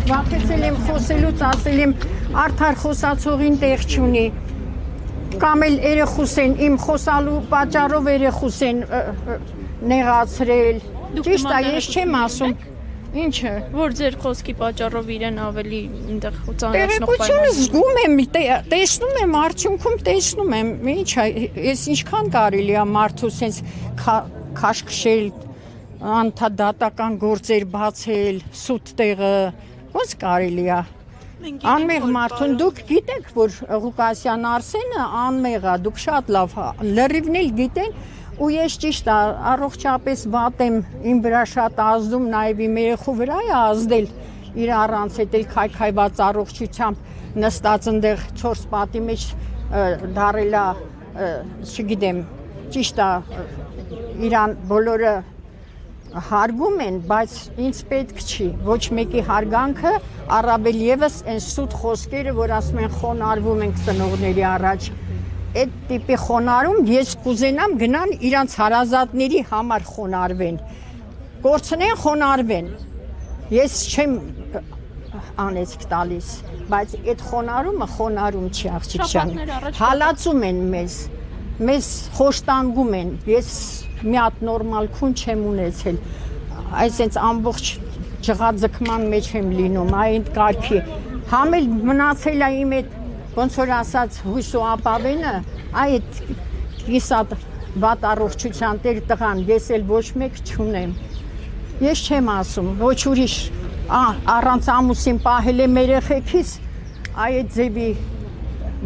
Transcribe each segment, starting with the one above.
վախեցել եմ խոսելուց, ասել եմ արդար խոսացողին տեղ չունի։ Կամ էլ երեխուս են իմ խոսալու պատճառով երեխուս են նեղացրել։ Ճիշտ է, ես չեմ ասում։ Ինչը, որ ձեր խոսքի պատճառով իրեն ավելի այնտեղ ծանրացնող տեղեկությունը զգում եմ, տեսնում եմ, արդյունքում տեսնում եմ, ինչ է, ես ինչքան կարելի է մարդու sense քաշքշել, անդադատական գործեր բացել, սուտ տեղը, ոնց կարելի է։ Անմեղ մարդուն դուք գիտեք, որ Ղուկասյան Արսենը անմեղ է, դուք շատ լավ լրիվն էլ գիտեն։ Ու ես ճիշտ առողջապես վատ եմ, իմ վրա շատ ազդում, նաև իմ երեխու վրա է ազդել, իր առանց հետ էլ քայքայված առողջությամբ նստած ընդեղ 4 պատի մեջ դարելա, չգիտեմ, ճիշտ է, իրան բոլորը հարգում են, բայց ինձ պետք չի, ոչ մեկի հարգանքը, առավել ևս այն սուտ խոսքերը, որ ասում են խոնարհվում ենք ծնողների առաջ։ Այդ տիպի խոնարհում ես կուզենամ գնան իրանց հարազատների համար խոնարհվեն, կորցնեն խոնարհվեն, ես չեմ անեցք տալիս, բայց այդ խոնարհումը խոնարհում չի աղջիկ ջան, հալածում են մեզ խոշտանգում են, ես մի հատ նորմալ քուն չեմ ունեցել, այսինքն ամբողջ ջղաձգման մեջ եմ լինում, այդ կարգի, համ էլ մնացել է իմ այդ ոնց որ ասած հույս ու ապավենը, այդ կիսատ վատ առողջության տեր տղան, ես էլ ոչ մեկ չունեմ։ Ես չեմ ասում, ոչ ուրիշ, առանց ամուսին պահել եմ երեխեքիս, այդ ձևի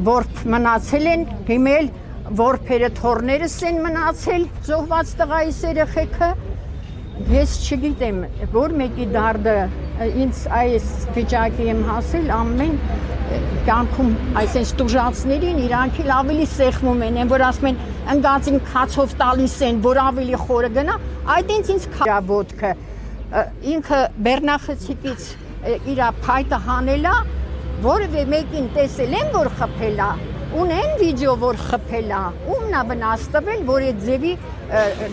որբ մնացել են, հիմա էլ որբերը թորներս են մնացել, զոհված տղայիս երեխեքը, ես չգիտեմ, որ մեկի դարդը ինձ այս վիճակի եմ հասել ամեն կյանքում այսպես տուժածներին իրանք էլ ավելի սեղմում են, որ ասում են ընկածին քացով տալիս են, որ ավելի խորը գնա, այդ ինձ քարավոտքը ինքը բեռնախցիկից իր փայտը հանելա, որևէ մեկին տեսել են, որ խփելա, ունեն վիդեո, որ խփելա, ումն է վնաս տվել, որ այդ ձևի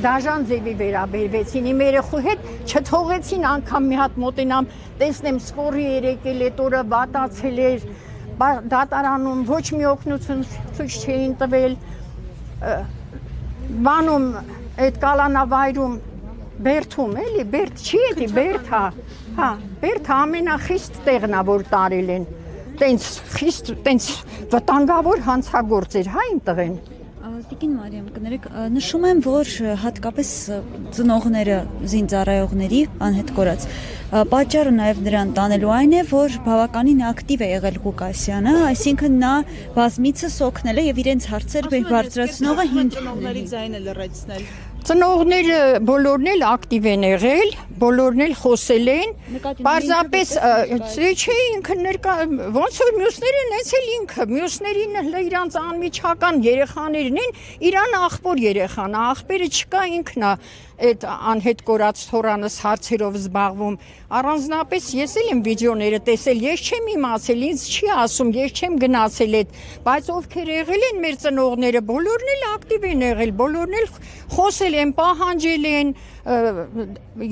դաժան ձևի վերաբերվեցին իմ երեխու հետ, չթողեցին անգամ մի հատ մոտենամ, տեսնեմ սկորի երեկել, այդ օրը վատացել էր, դատարանում ոչ մի օգնություն ցույց չէին տվել, բանում այդ կալանավայրում Բերթում էլի, Բերթ չի էդի, Բերթ հա, Բերթ ամենախիստ տեղն է, որ տարել են, տենց խիստ, տենց վտանգավոր հանցագործ էր, հա իմ տղեն։ Տիկին Մարիամ, կներեք, նշում եմ, որ հատկապես ծնողները զինծառայողների անհետ կորած պատճառը նաև նրան տանելու այն է, որ բավականին ակտիվ է եղել Ղուկասյանը, այսինքն նա բազմիցս օգնել է եւ իրենց հարցեր բարձրացնողը ծնողների ձայնը լրացնել։ Ծնողները բոլորն էլ ակտիվ են եղել, բոլորն էլ խոսել են, պարզապես չէ ինքը ներկա, ոնց որ մյուսներն էս էլ ինքը, մյուսներին իրանց անմիջական երեխաներն են, իրան աղբոր երեխան, աղբերը չկա ինքն է այդ անհետ կորած թորանս հարցերով զբաղվում, առանձնապես ես էլ եմ վիդեոները տեսել, ես չեմ իմացել, ինձ չի ասում, ես չեմ գնացել այդ, բայց ովքեր եղել են մեր ծնողները, բոլորն էլ ակտիվ են եղել, բոլորն էլ խոսել են, պահանջել են,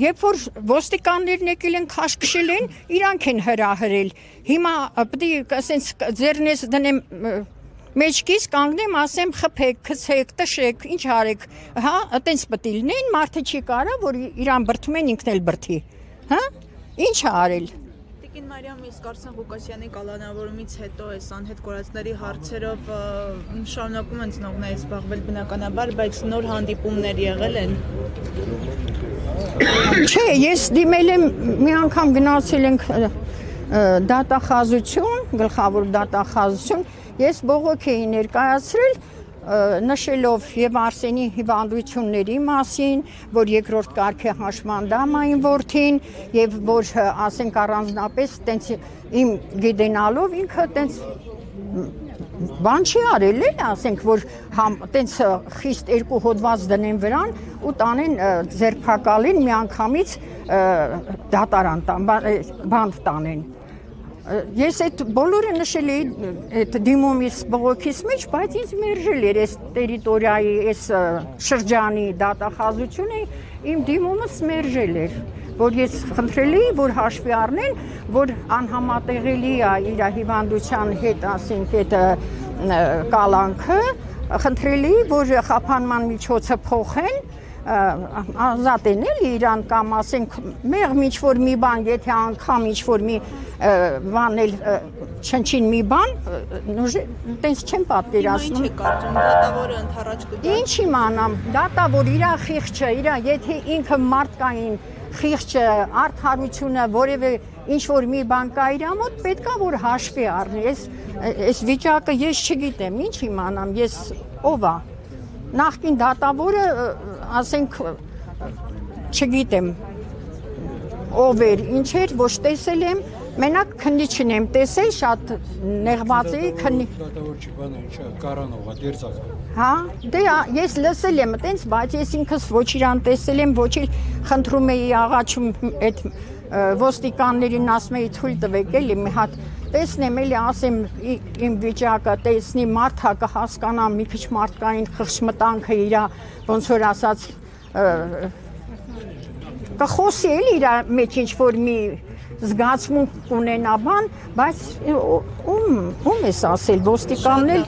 երբ որ ոստիկաններն եկել են քաշքշել են, իրանք են հրահրել, հիմա պետք է ասենց ձեռնես դնեմ մեջքից կանգնեմ, ասեմ խփեք, քցեք, տշեք, ինչ արեք, հա, այտենց պետք է լինեն, մարդը չի կարա, որ իրան բրթում են ինքն էլ բրթի, հա, ինչ է արել։ Տիկին Մարիամ, իսկ Արսեն Ղուկասյանի կալանավորումից հետո այս անհետ կորածների հարցերով շարունակում են ծնողները զբաղվել բնականաբար, բայց նոր հանդիպումներ եղել են։ Չէ, ես դիմել եմ, մի անգամ գնացել ենք դատախազություն, գլխավոր դատախազություն, ես բողոք էի ներկայացրել, նշելով եւ Արսենի հիվանդությունների մասին, որ երկրորդ կարգի հաշմանդամ այն որդին եւ որ ասենք առանձնապես տենց իմ գիտենալով ինքը տենց բան չի արել է, ասենք որ տենց խիստ երկու հոդված դնեն վրան ու տանեն ձերբակալին միանգամից դատարան բանդ տանեն։ Ես այդ բոլորը նշել էի այդ դիմումից բողոքից մեջ, բայց ինձ մերժել էր այս տերիտորիայի, այս շրջանի դատախազությունը իմ դիմումս մերժել էր։ որ ես խնդրելի որ հաշվի առնեն, որ անհամատեղելի է իր հիվանդության հետ, ասենք, այդ կալանքը, խնդրելի որ խափանման միջոցը փոխեն, ազատ են էլի իրան կամ ասենք մեղմ ինչ-որ մի բան, եթե անգամ ինչ-որ մի բան էլ չնչին մի բան, տենց չեմ պատկերացնում։ Ինչ է կարծում, դատավորը ընդառաջ կգա։ Ինչ իմանամ, դատավոր իր խիղճը, եթե ինքը մարդկային խիղճը, արդարությունը, որևէ ինչ-որ մի բան կա իր մոտ, պետքա որ հաշվի առնի։ Այս վիճակը ես չգիտեմ, ինչ իմանամ, ես ով է։ Նախկին դատավորը, ասենք, չգիտեմ, ով էր, ինչ էր, ոչ տեսել եմ, մենակ քննիչն եմ տեսել, շատ նեղված էի քննի։ Դատավոր չի բանը, ինչա, Կարանովա, դերձակը։ Հա, դե ես լսել եմ այտենց, բայց ես ինքս ոչ իրան տեսել եմ, ոչ էլ խնդրում էի աղաչում այդ ոստիկաններին ասում էի թույլ տվեք էլի մի հատ տեսնեմ էլի ասեմ իմ վիճակը տեսնի մարդը կհասկանամ մի քիչ մարդկային խղճմտանքը իր ոնց որ ասած կխոսի էլի իր մեջ ինչ որ մի զգացմունք ունենա բան, բայց ում ես ասել ոստիկանն էլ